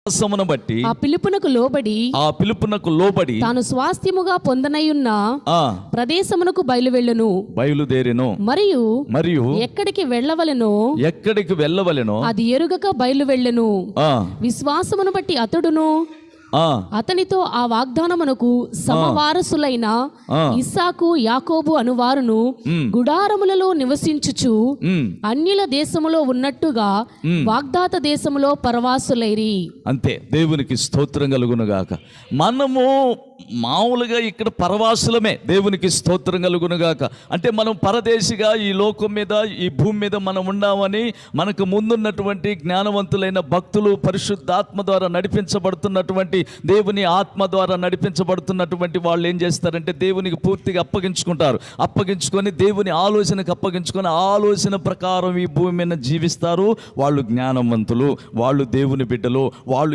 విశ్వాసమును బట్టి ఆ పిలుపునకు లోబడి తాను స్వాస్థ్యముగా పొందనయున్న ప్రదేశమునకు బయలుదేరెను. మరియు ఎక్కడికి వెళ్ళవలెనో అది ఎరుగక బయలువెళ్ళెను. విశ్వాసమును బట్టి అతడును అతనితో ఆ వాగ్దానమునకు సమవారసులైన ఇస్సాకు యాకోబు అనువారును గుడారములలో నివసించుచు అన్యుల దేశములో ఉన్నట్టుగా వాగ్దాత దేశములో పరవాసులైరి. అంతే. దేవునికి స్తోత్రం కలుగునుగాక. మనము మామూలుగా ఇక్కడ పరవాసులమే. దేవునికి స్తోత్రం కలుగునుగాక. అంటే మనం పరదేశిగా ఈ లోకం మీద, ఈ భూమి మీద మనం ఉన్నామని మనకు ముందున్నటువంటి జ్ఞానవంతులైన భక్తులు, పరిశుద్ధాత్మ ద్వారా నడిపించబడుతున్నటువంటి, దేవుని ఆత్మ ద్వారా నడిపించబడుతున్నటువంటి వాళ్ళు ఏం చేస్తారంటే దేవునికి పూర్తిగా అప్పగించుకొని దేవుని ఆలోచనకు అప్పగించుకొని ఆలోచన ప్రకారం ఈ భూమి మీద జీవిస్తారు. వాళ్ళు జ్ఞానవంతులు, వాళ్ళు దేవుని బిడ్డలు, వాళ్ళు